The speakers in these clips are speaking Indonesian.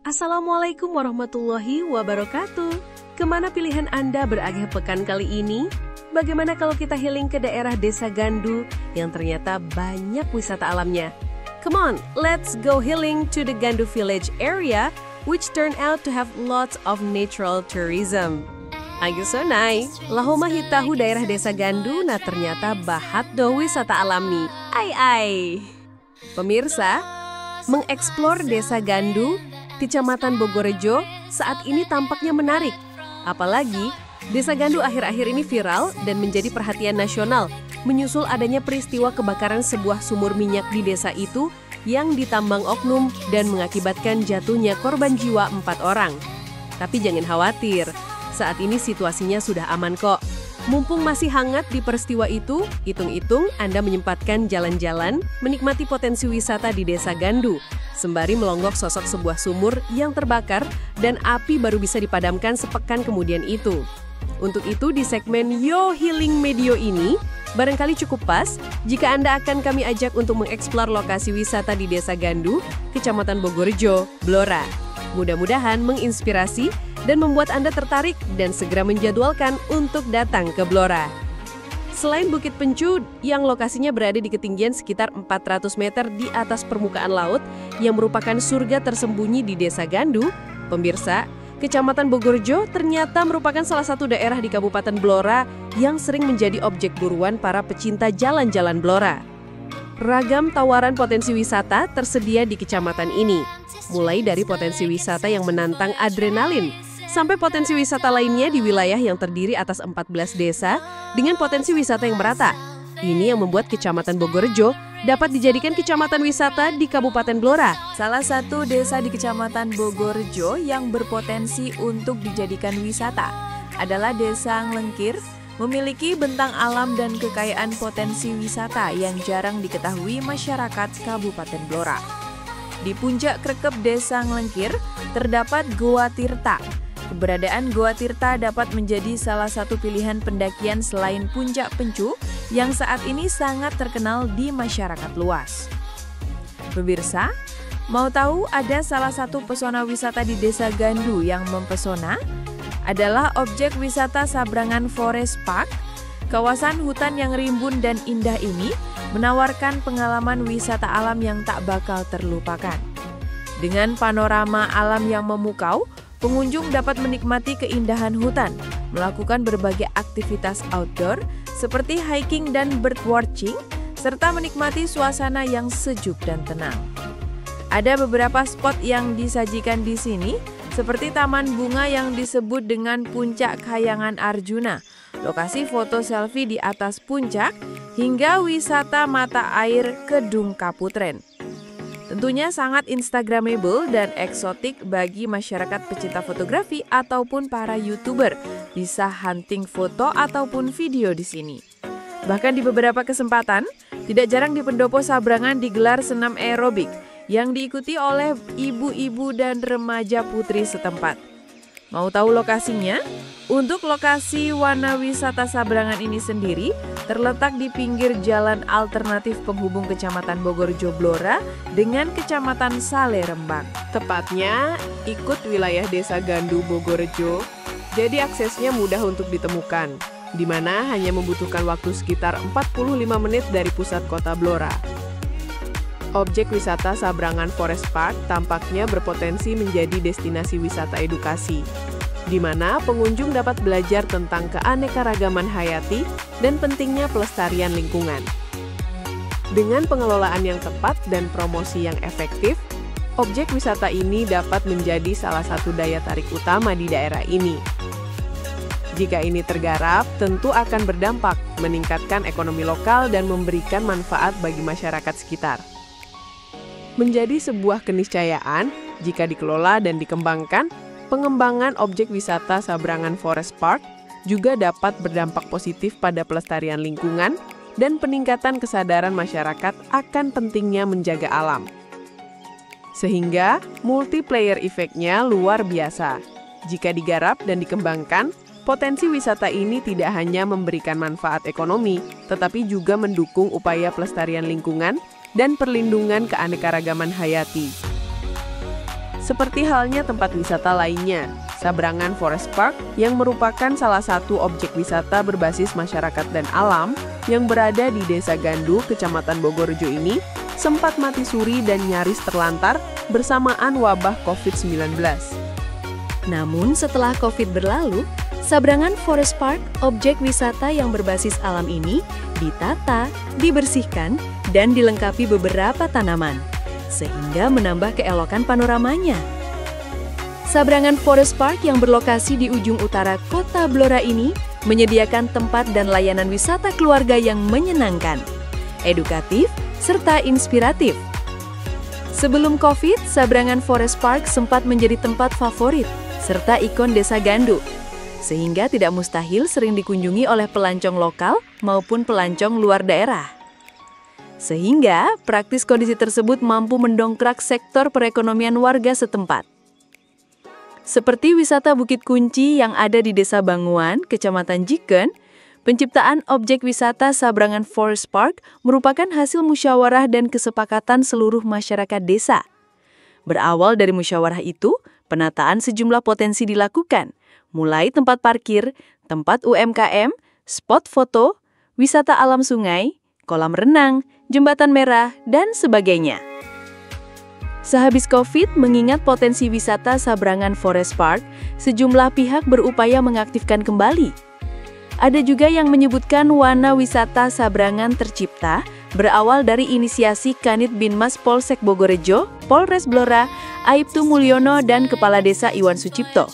Assalamualaikum warahmatullahi wabarakatuh. Kemana pilihan Anda berakhir pekan kali ini? Bagaimana kalau kita healing ke daerah Desa Gandu yang ternyata banyak wisata alamnya? Come on, let's go healing to the Gandu Village area, which turn out to have lots of natural tourism. Ayo sonai, lahoma hitahu daerah Desa Gandu na ternyata bahat do wisata alam nih. Ai. Pemirsa, mengeksplor Desa Gandu, Kecamatan Bogorejo saat ini tampaknya menarik. Apalagi, Desa Gandu akhir-akhir ini viral dan menjadi perhatian nasional menyusul adanya peristiwa kebakaran sebuah sumur minyak di desa itu yang ditambang oknum dan mengakibatkan jatuhnya korban jiwa 4 orang. Tapi jangan khawatir, saat ini situasinya sudah aman kok. Mumpung masih hangat di peristiwa itu, hitung-hitung Anda menyempatkan jalan-jalan menikmati potensi wisata di Desa Gandu, sembari melonggok sosok sebuah sumur yang terbakar dan api baru bisa dipadamkan sepekan kemudian itu. Untuk itu di segmen Yo Healing Medio ini, barangkali cukup pas jika Anda akan kami ajak untuk mengeksplor lokasi wisata di Desa Gandu, Kecamatan Bogorejo, Blora. Mudah-mudahan menginspirasi dan membuat Anda tertarik dan segera menjadwalkan untuk datang ke Blora. Selain Bukit Pencu yang lokasinya berada di ketinggian sekitar 400 meter di atas permukaan laut yang merupakan surga tersembunyi di Desa Gandu, pemirsa, Kecamatan Bogorejo ternyata merupakan salah satu daerah di Kabupaten Blora yang sering menjadi objek buruan para pecinta jalan-jalan Blora. Ragam tawaran potensi wisata tersedia di kecamatan ini, mulai dari potensi wisata yang menantang adrenalin, sampai potensi wisata lainnya di wilayah yang terdiri atas 14 desa dengan potensi wisata yang merata. Ini yang membuat Kecamatan Bogorejo dapat dijadikan kecamatan wisata di Kabupaten Blora. Salah satu desa di Kecamatan Bogorejo yang berpotensi untuk dijadikan wisata adalah Desa Nglengkir, memiliki bentang alam dan kekayaan potensi wisata yang jarang diketahui masyarakat Kabupaten Blora. Di puncak krekep Desa Nglengkir terdapat Goa Tirta. Keberadaan Goa Tirta dapat menjadi salah satu pilihan pendakian selain Puncak Pencu yang saat ini sangat terkenal di masyarakat luas. Pemirsa, mau tahu ada salah satu pesona wisata di Desa Gandu yang mempesona? Adalah objek wisata Sabrangan Forest Park. Kawasan hutan yang rimbun dan indah ini menawarkan pengalaman wisata alam yang tak bakal terlupakan. Dengan panorama alam yang memukau, pengunjung dapat menikmati keindahan hutan, melakukan berbagai aktivitas outdoor seperti hiking dan birdwatching, serta menikmati suasana yang sejuk dan tenang. Ada beberapa spot yang disajikan di sini, seperti taman bunga yang disebut dengan Puncak Khayangan Arjuna, lokasi foto selfie di atas puncak, hingga wisata mata air Kedung Kaputren. Tentunya sangat instagramable dan eksotik bagi masyarakat pecinta fotografi ataupun para YouTuber bisa hunting foto ataupun video di sini. Bahkan di beberapa kesempatan, tidak jarang di pendopo Sabrangan digelar senam aerobik yang diikuti oleh ibu-ibu dan remaja putri setempat. Mau tahu lokasinya? Untuk lokasi Wana Wisata Sabrangan ini sendiri terletak di pinggir jalan alternatif penghubung Kecamatan Bogorejo Blora dengan Kecamatan Sale Rembang. Tepatnya ikut wilayah Desa Gandu Bogorejo, jadi aksesnya mudah untuk ditemukan, di mana hanya membutuhkan waktu sekitar 45 menit dari pusat kota Blora. Objek wisata Sabrangan Forest Park tampaknya berpotensi menjadi destinasi wisata edukasi, di mana pengunjung dapat belajar tentang keanekaragaman hayati dan pentingnya pelestarian lingkungan. Dengan pengelolaan yang tepat dan promosi yang efektif, objek wisata ini dapat menjadi salah satu daya tarik utama di daerah ini. Jika ini tergarap, tentu akan berdampak meningkatkan ekonomi lokal dan memberikan manfaat bagi masyarakat sekitar. Menjadi sebuah keniscayaan jika dikelola dan dikembangkan, pengembangan objek wisata Sabrangan Forest Park juga dapat berdampak positif pada pelestarian lingkungan dan peningkatan kesadaran masyarakat akan pentingnya menjaga alam. Sehingga multiplayer efeknya luar biasa. Jika digarap dan dikembangkan, potensi wisata ini tidak hanya memberikan manfaat ekonomi, tetapi juga mendukung upaya pelestarian lingkungan dan perlindungan keanekaragaman hayati. Seperti halnya tempat wisata lainnya, Sabrangan Forest Park yang merupakan salah satu objek wisata berbasis masyarakat dan alam yang berada di Desa Gandu, Kecamatan Bogorjo ini sempat mati suri dan nyaris terlantar bersamaan wabah COVID-19. Namun setelah COVID berlalu, Sabrangan Forest Park, objek wisata yang berbasis alam ini, ditata, dibersihkan, dan dilengkapi beberapa tanaman, sehingga menambah keelokan panoramanya. Sabrangan Forest Park yang berlokasi di ujung utara kota Blora ini menyediakan tempat dan layanan wisata keluarga yang menyenangkan, edukatif, serta inspiratif. Sebelum COVID, Sabrangan Forest Park sempat menjadi tempat favorit, serta ikon Desa Gandu, sehingga tidak mustahil sering dikunjungi oleh pelancong lokal maupun pelancong luar daerah. Sehingga praktis kondisi tersebut mampu mendongkrak sektor perekonomian warga setempat. Seperti wisata Bukit Kunci yang ada di Desa Banguan, Kecamatan Jiken, penciptaan objek wisata Sabrangan Forest Park merupakan hasil musyawarah dan kesepakatan seluruh masyarakat desa. Berawal dari musyawarah itu, penataan sejumlah potensi dilakukan, mulai tempat parkir, tempat UMKM, spot foto, wisata alam sungai, kolam renang, jembatan merah, dan sebagainya. Sehabis COVID, mengingat potensi wisata Sabrangan Forest Park, sejumlah pihak berupaya mengaktifkan kembali. Ada juga yang menyebutkan wana wisata Sabrangan tercipta berawal dari inisiasi Kanit Binmas Polsek Bogorjo, Polres Blora, Aibtu Mulyono, dan Kepala Desa Iwan Sucipto.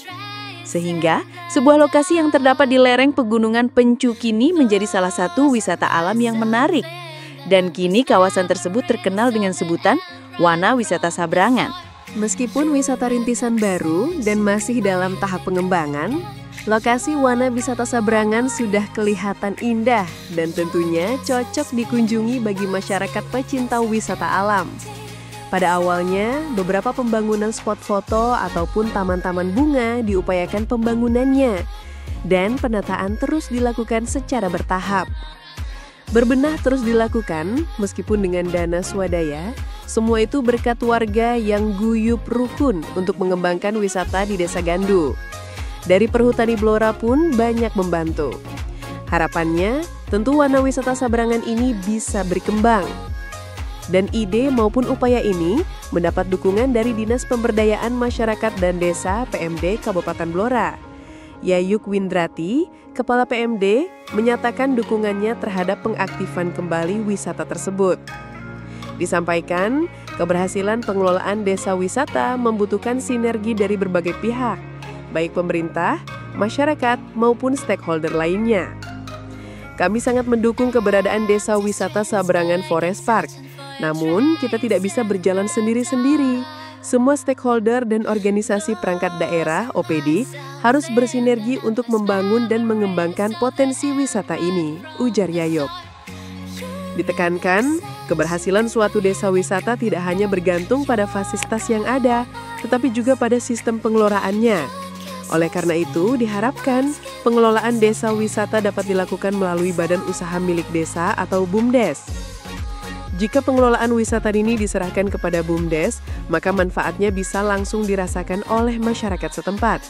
Sehingga, sebuah lokasi yang terdapat di lereng pegunungan Pencu kini menjadi salah satu wisata alam yang menarik. Dan kini kawasan tersebut terkenal dengan sebutan Wana Wisata Sabrangan. Meskipun wisata rintisan baru dan masih dalam tahap pengembangan, lokasi Wana Wisata Sabrangan sudah kelihatan indah dan tentunya cocok dikunjungi bagi masyarakat pecinta wisata alam. Pada awalnya, beberapa pembangunan spot foto ataupun taman-taman bunga diupayakan pembangunannya, dan penataan terus dilakukan secara bertahap. Berbenah terus dilakukan, meskipun dengan dana swadaya, semua itu berkat warga yang guyup rukun untuk mengembangkan wisata di Desa Gandu. Dari Perhutani Blora pun banyak membantu. Harapannya, tentu Wana Wisata Sabrangan ini bisa berkembang. Dan ide maupun upaya ini mendapat dukungan dari Dinas Pemberdayaan Masyarakat dan Desa PMD Kabupaten Blora. Yayuk Windrati, Kepala PMD, menyatakan dukungannya terhadap pengaktifan kembali wisata tersebut. Disampaikan, keberhasilan pengelolaan desa wisata membutuhkan sinergi dari berbagai pihak, baik pemerintah, masyarakat, maupun stakeholder lainnya. Kami sangat mendukung keberadaan desa wisata Sabrangan Forest Park. Namun, kita tidak bisa berjalan sendiri-sendiri. Semua stakeholder dan organisasi perangkat daerah (OPD) harus bersinergi untuk membangun dan mengembangkan potensi wisata ini, ujar Yayuk. Ditekankan, keberhasilan suatu desa wisata tidak hanya bergantung pada fasilitas yang ada, tetapi juga pada sistem pengelolaannya. Oleh karena itu, diharapkan pengelolaan desa wisata dapat dilakukan melalui badan usaha milik desa atau BUMDes. Jika pengelolaan wisata ini diserahkan kepada BUMDes, maka manfaatnya bisa langsung dirasakan oleh masyarakat setempat.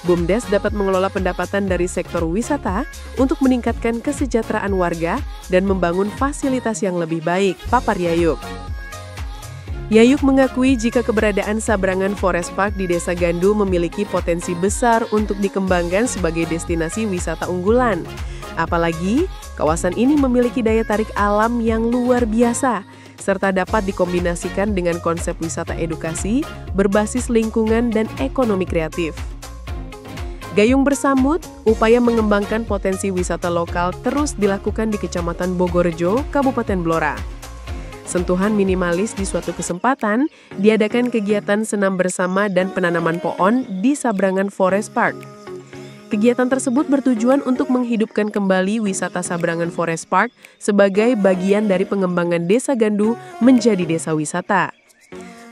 BUMDes dapat mengelola pendapatan dari sektor wisata untuk meningkatkan kesejahteraan warga dan membangun fasilitas yang lebih baik, papar Yayuk. Yayuk mengakui jika keberadaan Sabrangan Forest Park di Desa Gandu memiliki potensi besar untuk dikembangkan sebagai destinasi wisata unggulan. Apalagi, kawasan ini memiliki daya tarik alam yang luar biasa, serta dapat dikombinasikan dengan konsep wisata edukasi, berbasis lingkungan dan ekonomi kreatif. Gayung bersambut, upaya mengembangkan potensi wisata lokal terus dilakukan di Kecamatan Bogorjo, Kabupaten Blora. Sentuhan minimalis di suatu kesempatan, diadakan kegiatan senam bersama dan penanaman pohon di Sabrangan Forest Park. Kegiatan tersebut bertujuan untuk menghidupkan kembali wisata Sabrangan Forest Park sebagai bagian dari pengembangan Desa Gandu menjadi desa wisata.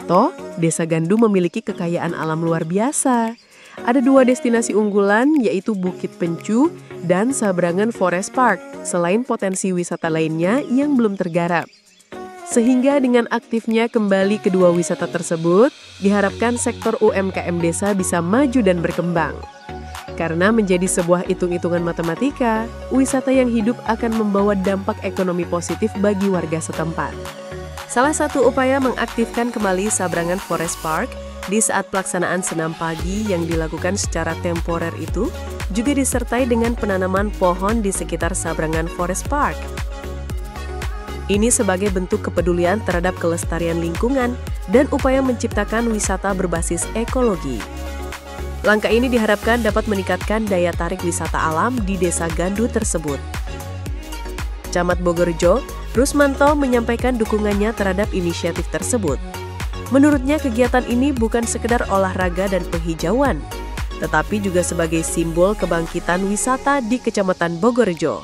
Toh, Desa Gandu memiliki kekayaan alam luar biasa. Ada 2 destinasi unggulan, yaitu Bukit Pencu dan Sabrangan Forest Park, selain potensi wisata lainnya yang belum tergarap. Sehingga dengan aktifnya kembali kedua wisata tersebut, diharapkan sektor UMKM desa bisa maju dan berkembang. Karena menjadi sebuah hitung-hitungan matematika, wisata yang hidup akan membawa dampak ekonomi positif bagi warga setempat. Salah satu upaya mengaktifkan kembali Sabrangan Forest Park di saat pelaksanaan senam pagi yang dilakukan secara temporer itu juga disertai dengan penanaman pohon di sekitar Sabrangan Forest Park. Ini sebagai bentuk kepedulian terhadap kelestarian lingkungan dan upaya menciptakan wisata berbasis ekologi. Langkah ini diharapkan dapat meningkatkan daya tarik wisata alam di Desa Gandu tersebut. Camat Bogorrejo, Rusmanto menyampaikan dukungannya terhadap inisiatif tersebut. Menurutnya kegiatan ini bukan sekedar olahraga dan penghijauan, tetapi juga sebagai simbol kebangkitan wisata di Kecamatan Bogorrejo.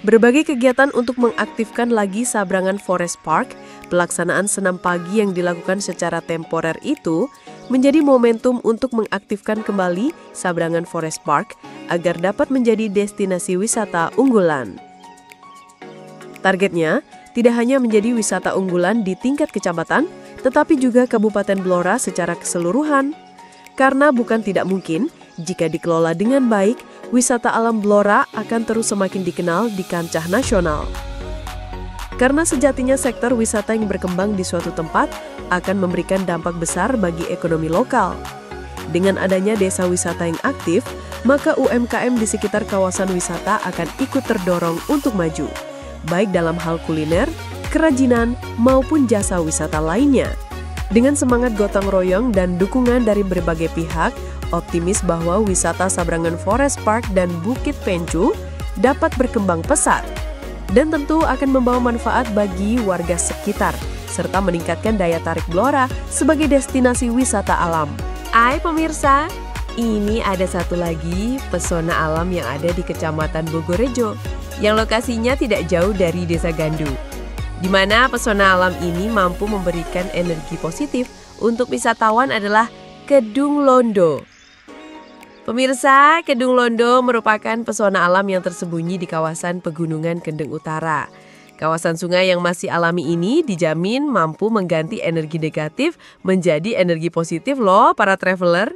Berbagai kegiatan untuk mengaktifkan lagi Sabrangan Forest Park, pelaksanaan senam pagi yang dilakukan secara temporer itu menjadi momentum untuk mengaktifkan kembali Sabrangan Forest Park agar dapat menjadi destinasi wisata unggulan. Targetnya tidak hanya menjadi wisata unggulan di tingkat kecamatan, tetapi juga Kabupaten Blora secara keseluruhan. Karena bukan tidak mungkin, jika dikelola dengan baik, wisata alam Blora akan terus semakin dikenal di kancah nasional. Karena sejatinya sektor wisata yang berkembang di suatu tempat akan memberikan dampak besar bagi ekonomi lokal. Dengan adanya desa wisata yang aktif, maka UMKM di sekitar kawasan wisata akan ikut terdorong untuk maju, baik dalam hal kuliner, kerajinan, maupun jasa wisata lainnya. Dengan semangat gotong royong dan dukungan dari berbagai pihak, optimis bahwa wisata Sabrangan Forest Park dan Bukit Pencu dapat berkembang pesat dan tentu akan membawa manfaat bagi warga sekitar serta meningkatkan daya tarik Blora sebagai destinasi wisata alam. Hai pemirsa, ini ada satu lagi pesona alam yang ada di Kecamatan Bogorrejo yang lokasinya tidak jauh dari Desa Gandu, di mana pesona alam ini mampu memberikan energi positif untuk wisatawan adalah Kedung Londo. Pemirsa, Kedung Londo merupakan pesona alam yang tersembunyi di kawasan Pegunungan Kendeng Utara. Kawasan sungai yang masih alami ini dijamin mampu mengganti energi negatif menjadi energi positif loh para traveler.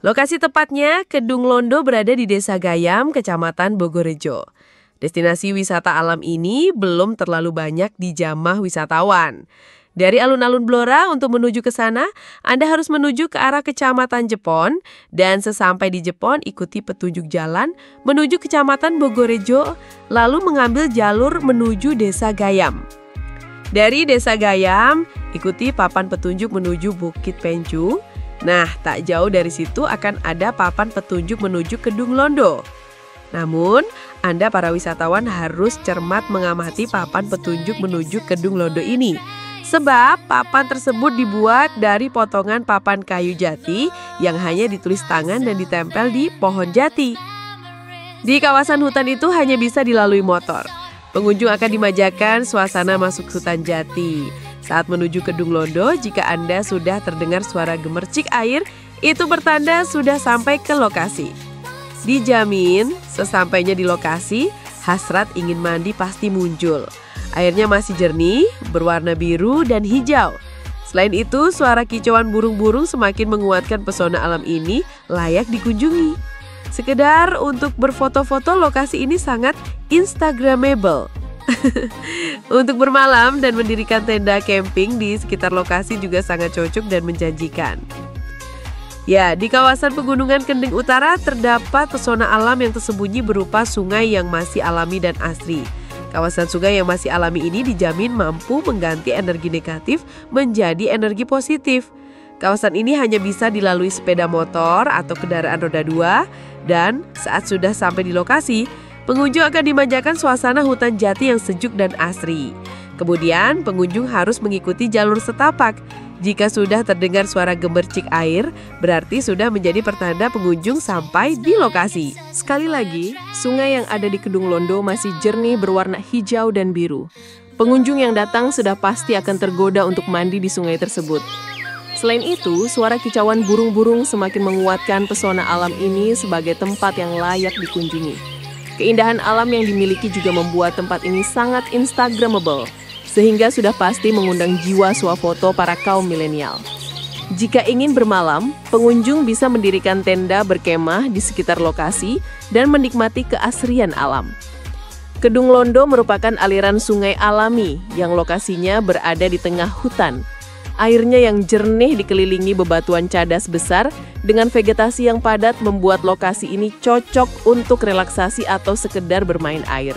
Lokasi tepatnya, Kedung Londo berada di Desa Gayam, Kecamatan Bogorrejo. Destinasi wisata alam ini belum terlalu banyak dijamah wisatawan. Dari alun-alun Blora untuk menuju ke sana, Anda harus menuju ke arah Kecamatan Jepon dan sesampai di Jepon ikuti petunjuk jalan menuju Kecamatan Bogorrejo lalu mengambil jalur menuju Desa Gayam. Dari Desa Gayam, ikuti papan petunjuk menuju Bukit Pencu. Nah, tak jauh dari situ akan ada papan petunjuk menuju Kedung Londo. Namun, Anda para wisatawan harus cermat mengamati papan petunjuk menuju Kedung Londo ini. Sebab papan tersebut dibuat dari potongan papan kayu jati yang hanya ditulis tangan dan ditempel di pohon jati. Di kawasan hutan itu hanya bisa dilalui motor. Pengunjung akan dimanjakan suasana masuk hutan jati. Saat menuju Kedung Londo, jika Anda sudah terdengar suara gemercik air, itu bertanda sudah sampai ke lokasi. Dijamin, sesampainya di lokasi, hasrat ingin mandi pasti muncul. Airnya masih jernih, berwarna biru dan hijau. Selain itu, suara kicauan burung-burung semakin menguatkan pesona alam ini layak dikunjungi. Sekedar untuk berfoto-foto, lokasi ini sangat instagramable. Untuk bermalam dan mendirikan tenda camping di sekitar lokasi juga sangat cocok dan menjanjikan. Ya, di kawasan Pegunungan Kendeng Utara terdapat pesona alam yang tersembunyi berupa sungai yang masih alami dan asri. Kawasan sungai yang masih alami ini dijamin mampu mengganti energi negatif menjadi energi positif. Kawasan ini hanya bisa dilalui sepeda motor atau kendaraan roda 2 dan saat sudah sampai di lokasi, pengunjung akan dimanjakan suasana hutan jati yang sejuk dan asri. Kemudian pengunjung harus mengikuti jalur setapak. Jika sudah terdengar suara gemercik air, berarti sudah menjadi pertanda pengunjung sampai di lokasi. Sekali lagi, sungai yang ada di Kedung Londo masih jernih berwarna hijau dan biru. Pengunjung yang datang sudah pasti akan tergoda untuk mandi di sungai tersebut. Selain itu, suara kicauan burung-burung semakin menguatkan pesona alam ini sebagai tempat yang layak dikunjungi. Keindahan alam yang dimiliki juga membuat tempat ini sangat instagramable. sehingga sudah pasti mengundang jiwa swafoto para kaum milenial. Jika ingin bermalam, pengunjung bisa mendirikan tenda berkemah di sekitar lokasi dan menikmati keasrian alam. Kedung Londo merupakan aliran sungai alami yang lokasinya berada di tengah hutan. Airnya yang jernih dikelilingi bebatuan cadas besar dengan vegetasi yang padat membuat lokasi ini cocok untuk relaksasi atau sekedar bermain air.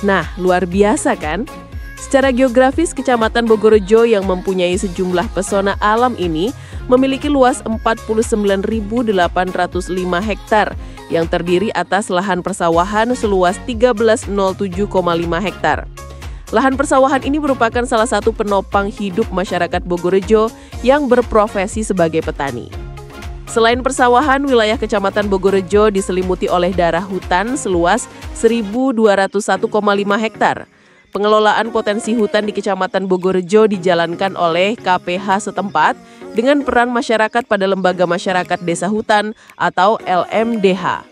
Nah, luar biasa kan? Secara geografis, Kecamatan Bogorejo yang mempunyai sejumlah pesona alam ini memiliki luas 49.805 hektar yang terdiri atas lahan persawahan seluas 1307,5 hektar. Lahan persawahan ini merupakan salah satu penopang hidup masyarakat Bogorejo yang berprofesi sebagai petani. Selain persawahan, wilayah Kecamatan Bogorejo diselimuti oleh daerah hutan seluas 1.201,5 hektar. Pengelolaan potensi hutan di Kecamatan Bogorejo dijalankan oleh KPH setempat dengan peran masyarakat pada Lembaga Masyarakat Desa Hutan atau LMDH.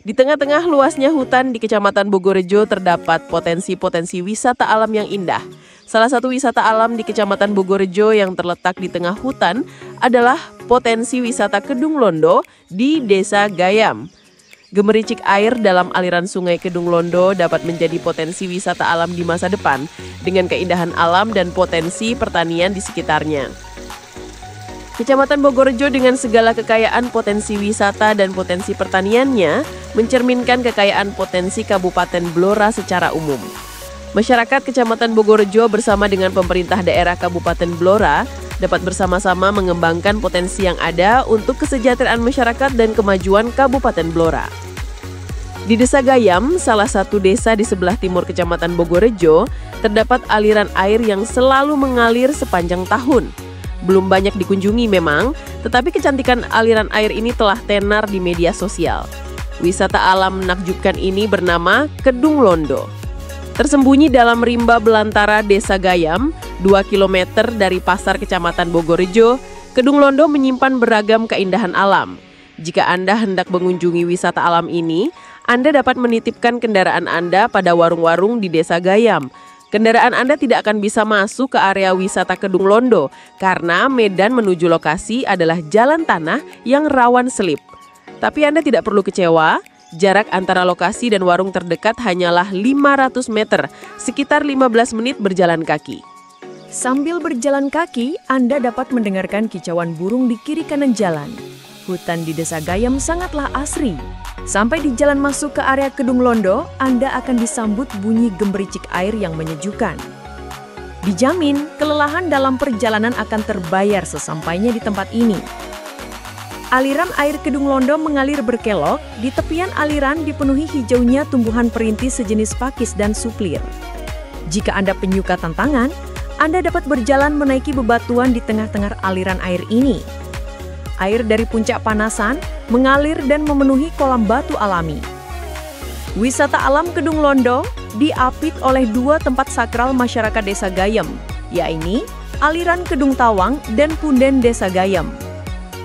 Di tengah-tengah luasnya hutan di Kecamatan Bogorejo terdapat potensi-potensi wisata alam yang indah. Salah satu wisata alam di Kecamatan Bogorejo yang terletak di tengah hutan adalah potensi wisata Kedung Londo di Desa Gayam. Gemericik air dalam aliran sungai Kedung Londo dapat menjadi potensi wisata alam di masa depan dengan keindahan alam dan potensi pertanian di sekitarnya. Kecamatan Bogorejo dengan segala kekayaan potensi wisata dan potensi pertaniannya mencerminkan kekayaan potensi Kabupaten Blora secara umum. Masyarakat Kecamatan Bogorejo bersama dengan pemerintah daerah Kabupaten Blora dapat bersama-sama mengembangkan potensi yang ada untuk kesejahteraan masyarakat dan kemajuan Kabupaten Blora. Di Desa Gayam, salah satu desa di sebelah timur Kecamatan Bogorejo, terdapat aliran air yang selalu mengalir sepanjang tahun. Belum banyak dikunjungi memang, tetapi kecantikan aliran air ini telah tenar di media sosial. Wisata alam menakjubkan ini bernama Kedung Londo. Tersembunyi dalam rimba belantara Desa Gayam, 2 km dari pasar Kecamatan Bogorejo, Kedung Londo menyimpan beragam keindahan alam. Jika Anda hendak mengunjungi wisata alam ini, Anda dapat menitipkan kendaraan Anda pada warung-warung di Desa Gayam. Kendaraan Anda tidak akan bisa masuk ke area wisata Kedung Londo karena medan menuju lokasi adalah jalan tanah yang rawan selip. Tapi Anda tidak perlu kecewa, jarak antara lokasi dan warung terdekat hanyalah 500 meter, sekitar 15 menit berjalan kaki. Sambil berjalan kaki, Anda dapat mendengarkan kicauan burung di kiri kanan jalan. Hutan di Desa Gayam sangatlah asri. Sampai di jalan masuk ke area Kedung Londo, Anda akan disambut bunyi gemericik air yang menyejukkan. Dijamin, kelelahan dalam perjalanan akan terbayar sesampainya di tempat ini. Aliran air Kedung Londo mengalir berkelok, di tepian aliran dipenuhi hijaunya tumbuhan perintis sejenis pakis dan suplir. Jika Anda penyuka tantangan, Anda dapat berjalan menaiki bebatuan di tengah-tengah aliran air ini. Air dari puncak Panasan mengalir dan memenuhi kolam batu alami. Wisata alam Kedung Londo diapit oleh 2 tempat sakral masyarakat Desa Gayam, yaitu aliran Kedung Tawang dan Punden Desa Gayam.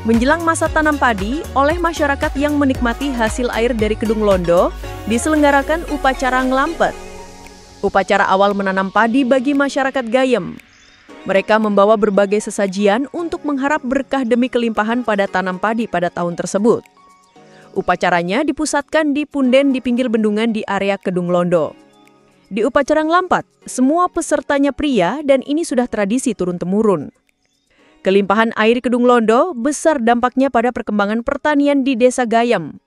Menjelang masa tanam padi, oleh masyarakat yang menikmati hasil air dari Kedung Londo, diselenggarakan upacara nglampet. Upacara awal menanam padi bagi masyarakat Gayam. Mereka membawa berbagai sesajian untuk mengharap berkah demi kelimpahan pada tanam padi pada tahun tersebut. Upacaranya dipusatkan di Punden di pinggir bendungan di area Kedung Londo. Di upacara nglampet, semua pesertanya pria dan ini sudah tradisi turun-temurun. Kelimpahan air Kedung Londo besar dampaknya pada perkembangan pertanian di Desa Gayam.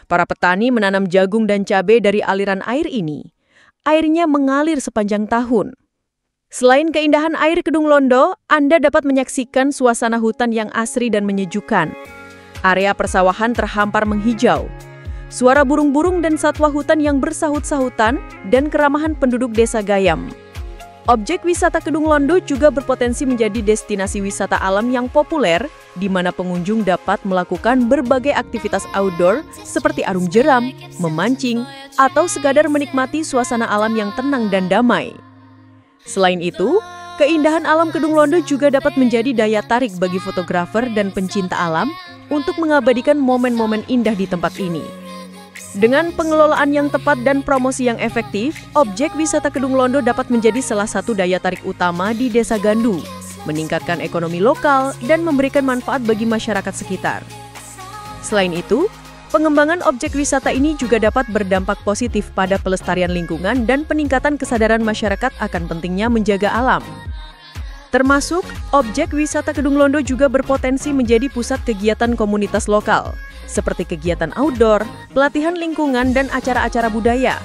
Para petani menanam jagung dan cabai dari aliran air ini. Airnya mengalir sepanjang tahun. Selain keindahan air Kedung Londo, Anda dapat menyaksikan suasana hutan yang asri dan menyejukkan. Area persawahan terhampar menghijau. Suara burung-burung dan satwa hutan yang bersahut-sahutan dan keramahan penduduk Desa Gayam. Objek wisata Kedung Londo juga berpotensi menjadi destinasi wisata alam yang populer, di mana pengunjung dapat melakukan berbagai aktivitas outdoor seperti arung jeram, memancing, atau sekadar menikmati suasana alam yang tenang dan damai. Selain itu, keindahan alam Kedung Londo juga dapat menjadi daya tarik bagi fotografer dan pencinta alam untuk mengabadikan momen-momen indah di tempat ini. Dengan pengelolaan yang tepat dan promosi yang efektif, objek wisata Kedung Londo dapat menjadi salah satu daya tarik utama di Desa Gandu, meningkatkan ekonomi lokal dan memberikan manfaat bagi masyarakat sekitar. Selain itu, pengembangan objek wisata ini juga dapat berdampak positif pada pelestarian lingkungan dan peningkatan kesadaran masyarakat akan pentingnya menjaga alam. Termasuk, objek wisata Kedung Londo juga berpotensi menjadi pusat kegiatan komunitas lokal, seperti kegiatan outdoor, pelatihan lingkungan, dan acara-acara budaya.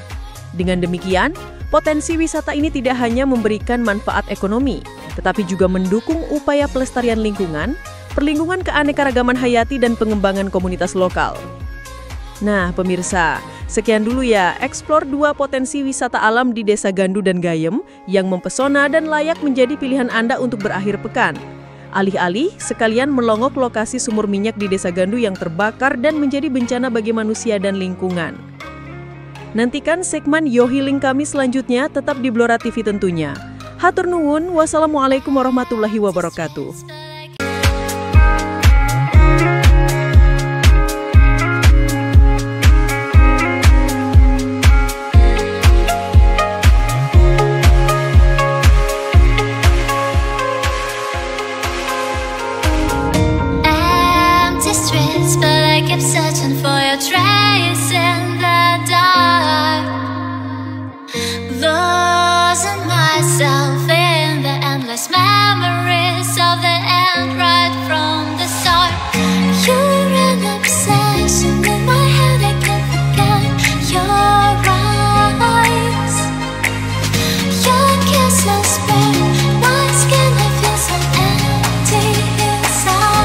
Dengan demikian, potensi wisata ini tidak hanya memberikan manfaat ekonomi, tetapi juga mendukung upaya pelestarian lingkungan, perlindungan keanekaragaman hayati, dan pengembangan komunitas lokal. Nah, pemirsa, sekian dulu ya eksplor 2 potensi wisata alam di Desa Gandu dan Gayem yang mempesona dan layak menjadi pilihan Anda untuk berakhir pekan. Alih-alih, sekalian melongok lokasi sumur minyak di Desa Gandu yang terbakar dan menjadi bencana bagi manusia dan lingkungan. Nantikan segmen Yo Healing kami selanjutnya, tetap di Blora TV tentunya. Hatur nuwun, wassalamualaikum warahmatullahi wabarakatuh. Searching for your trace in the dark, losing myself in the endless memories of the end right from the start. You're an obsession in my head, I can't forget your eyes. Your kisses burn my skin, I feel so empty inside.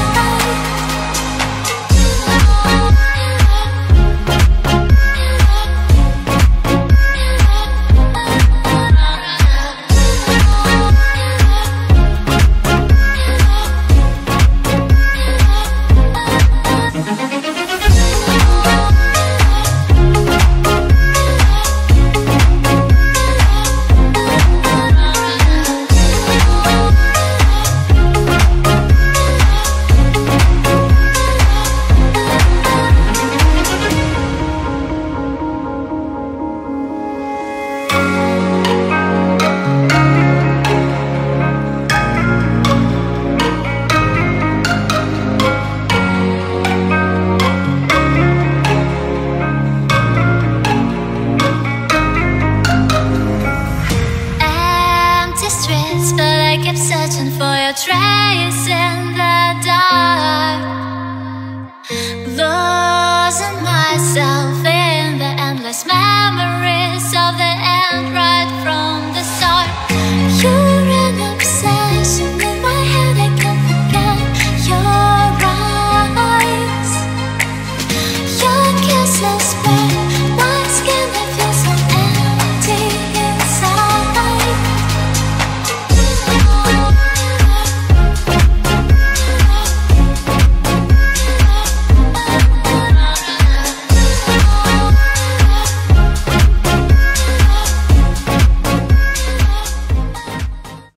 Searching for your trace.